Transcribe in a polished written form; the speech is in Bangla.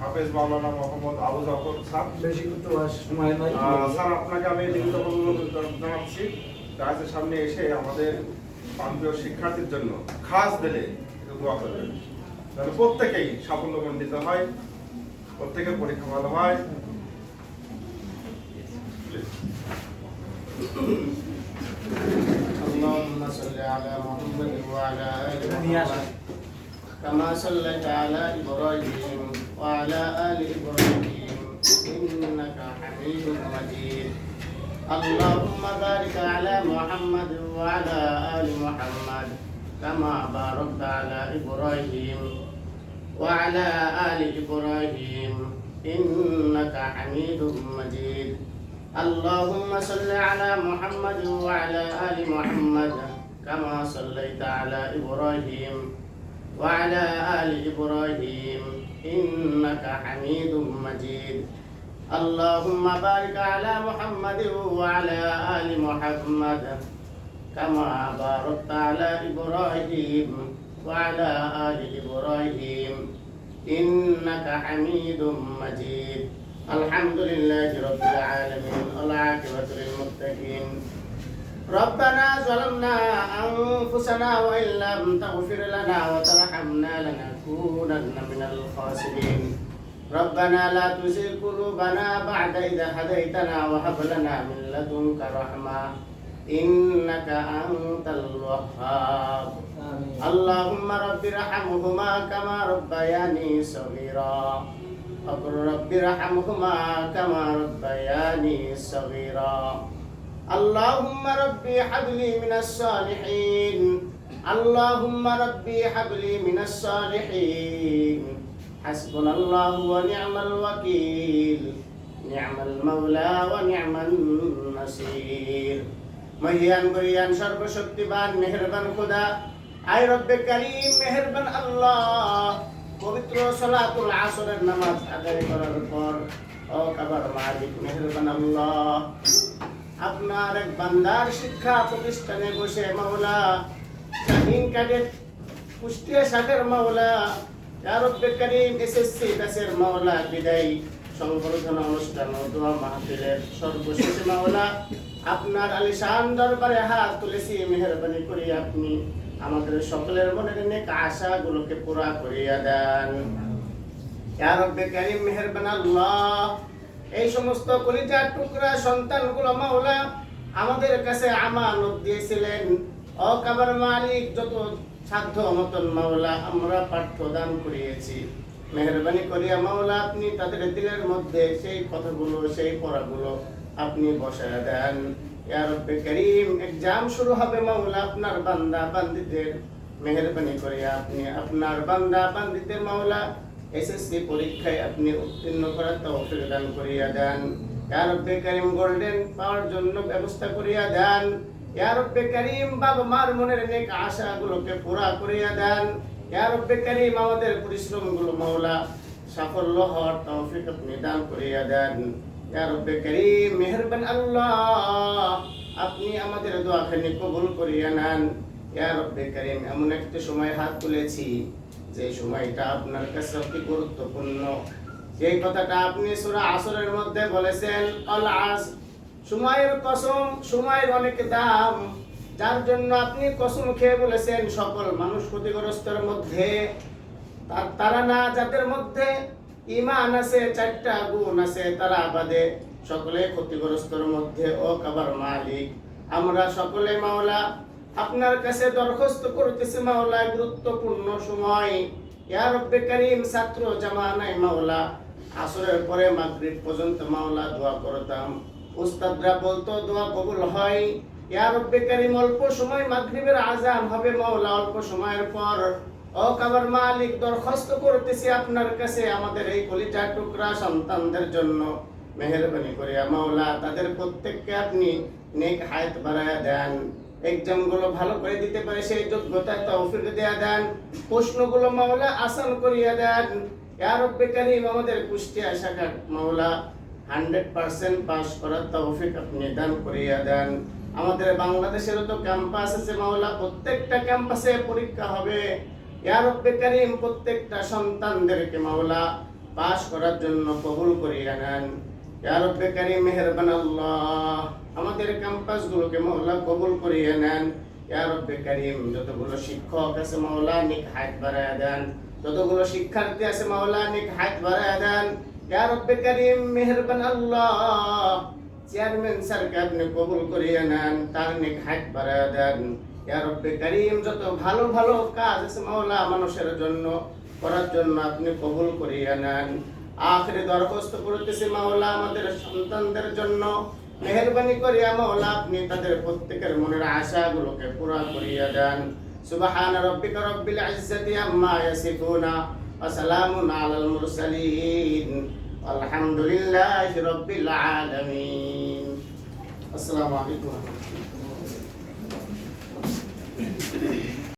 হাফেজ মাওলানা মোহাম্মদ আবু জাফর স্যার। বেশি করতে সময় নাই। স্যার আপনাকে আমি লিখিত অনুরোধ জানাচ্ছি ক্লাসের সামনে এসে আমাদের প্রান্তীয় শিক্ষার্থীর জন্য খাস দিলে একটু দোয়া করবেন, যেন প্রত্যেকেই সাফল্যমণ্ডিত হয়, প্রত্যেকের পরীক্ষা ভালো হয়। اللهم صل على محمد وعلى آل محمد كما صليت على إبراهيم وعلى آل إبراهيم إنك حميد مجيد. اللهم بارك على محمد وعلى آل محمد كما باركت على إبراهيم وعلى آل إبراهيم إنك حميد مجيد. اللهم صل على محمد وعلى آل محمد كما صليت على إبراهيم وعلى آل إبراهيم إنك حميد مجيد. اللهم بارك على محمد وعلى آل محمد كما باركت على إبراهيم وعلى آل إبراهيم إنك حميد مجيد. الحمد لله رب العالمين والعاقبة للمتقين. ربنا ظلمنا أنفسنا وإن لم تغفر لنا وترحمنا لنكونن من الخاسرين. ربنا لا تزغ قلوبنا بعد إذ هديتنا وهب لنا من لدنك رحمة إنك أنت الوهاب. اللهم رب ارحمهما كما ربياني صغيرا. وقل رب ارحمهما كما ربياني صغيرا. اللهم ربي هب لي من الصالحين. اللهم ربي هب لي من الصالحين. حسبنا الله ونعم الوكيل. نعم المولى ونعم النصير. মহিয়ান গরিয়ান সর্বশক্তিবান মেহেরবান খোদা, আয় রব্বে কারীম মেহেরবান আল্লাহ, পবিত্র সালাতুল আসরের নামাজ আদায় করার পর ও কাবার মালিক মেহেরবান আল্লাহ, আপনার এক বান্দার শিক্ষা প্রতিষ্ঠানে বসে মাওলা শাহীন ক্যাডেট কুষ্টিয়া শাখার মাওলা, ইয়া রব্বে কারীম এসএসসি ব্যাচের মাওলা বিদায়ী সংবর্ধনা অনুষ্ঠান ও দোয়া মাহফিলের সর্বশেষে মাওলা আপনার আলিশান দরবারে হাত তুলেছি, মেহেরবানি করে আপনি আমাদের সকলের মনের নেক আশাগুলোকে পুরা করিয়া দেন। ইয়া রব্বে কারীম মেহেরবান আল্লাহ, এই সমস্ত কলিজার টুকরা সন্তানগুলো মাওলা আমাদের কাছে আমানত দিয়েছিলেন। ও কাবার মালিক, যত সাধ্য মতন মাওলা আমরা পাঠ্য দান করিয়েছি, মেহেরবানি করিয়া মাওলা আপনি তাদের দিলের মধ্যে সেই কথাগুলো সেই পড়াগুলো আপনি বসায় দেন। ইয়া রব্বে কারীম, এক্সাম শুরু হবে মাওলা আপনার বান্দা বান্দীদের, মেহেরবানি করিয়া আপনি আপনার বান্দা বান্দীদের মাওলা এসএসসি পরীক্ষায় আপনি উত্তীর্ণ করার তৌফিক দান করিয়া দেন। ইয়া রব্বে কারীম, গোল্ডেন পাওয়ার জন্য ব্যবস্থা করিয়া দেন। ইয়া রব্বে কারীম, বাবা মার মনের নেক আশাগুলোকে পুরা করিয়া দেন। ইয়া রব্বে কারীম, আমাদের পরিশ্রমগুলো মাওলা সাফল্য হওয়ার তৌফিক আপনি দান করিয়া দেন। ইয়া রব্বে কারীম মেহেরবান আল্লাহ, আপনি আমাদের দোয়াখানি কবুল করিয়া নেন। ইয়া রব্বে কারীম, এমন একটা সময় হাত তুলেছি যে সময়টা আপনার কাছে অতি গুরুত্বপূর্ণ। সেই কথাটা আপনি সূরা আসরের মধ্যে বলেছেন, আল আসর, সময়ের কসম, সময়ের অনেক দাম, যার জন্য আপনি কসম খেয়ে বলেছেন সকল মানুষ ক্ষতিগ্রস্তের মধ্যে তারা না, যাদের মধ্যে ঈমান আছে, চারটা গুণ আছে, তারা বাদে সকলে ক্ষতিগ্রস্তের মধ্যে। ও কাবার মালিক, আমরা সকলে মাওলা আপনার কাছে দরখাস্ত করতেছি মাওলা, গুরুত্বপূর্ণ সময়। ইয়া রব্বে কারীম, ছাত্র জামানায় মাওলা আসরের পরে মাগরিব পর্যন্ত মাওলা দোয়া করতাম, উস্তাদরা বলতো দোয়া কবুল হয়। ইয়া রব্বে কারীম, অল্প সময় মাগরিবের আযান হবে মাওলা, অল্প সময়ের পর ও কাবার মালিক দরখাস্ত করতেছি আপনার কাছে আমাদের এই কলিজার টুকরা সন্তানদের জন্য, মেহেরবানি করে মাওলা তাদের প্রত্যেককে আপনি নেক হায়াত বাড়ায়া দেন। এক্সামগুলো ভালো করে দিতে পারে সেই যোগ্যতা তৌফিক দেয়া দেন। প্রশ্নগুলো মাওলা আসান করিয়া দেন। ইয়া রব্বে কারীম, আমাদের কুষ্টিয়া শাখা মাওলা 100% পাস করার তৌফিক আপনি দান করিয়া দেন। আমাদের বাংলাদেশের তো ক্যাম্পাস আছে মাওলা, প্রত্যেকটা ক্যাম্পাসে পরীক্ষা হবে। ইয়া রব্বে কারীম, প্রত্যেকটা সন্তানদেরকে মাওলা পাশ করার জন্য কবুল করিয়ে নেন। ইয়া রব্বে কারীম মেহেরবান আল্লাহ, আমাদের ক্যাম্পাসগুলোকে মাওলা কবুল করিয়ে নেন। ইয়া রব্বে কারীম যতগুলো শিক্ষক আছে মাওলা নেক হায়াত বাড়ায়া দেন, যতগুলো শিক্ষার্থী আছে মাওলা নেক হায়াত বাড়ায়া দেন। ইয়া রব্বে কারীম মেহেরবান আল্লাহ, চেয়ারম্যান স্যারকে আপনি কবুল করিয়ে নেন, তার নেক হায়াত বাড়ায়া দেন। ইয়া রব্বে কারীম যত ভালো ভালো কাজ আছে মাওলা মানুষের জন্য করার জন্য আপনি কবুল করিয়ে নেন। আখিরে দরখাস্ত করতেছি মাওলা আমাদের সন্তানদের জন্য মেহেরবানি করিয়া মাওলা আপনি তাদের প্রত্যেকের মনের আশাগুলোকে পুরা করিয়া দেন। সুবহান রাব্বিকা রাব্বিল ইজ্জাতি আম্মা ইয়াসিফুনা ওয়া সালামুন আলাল মুরসালিন আলহামদুলিল্লাহি রাব্বিল আলামিন। আসসালামু আলাইকুম ওয়া রাহমাতুল্লাহ।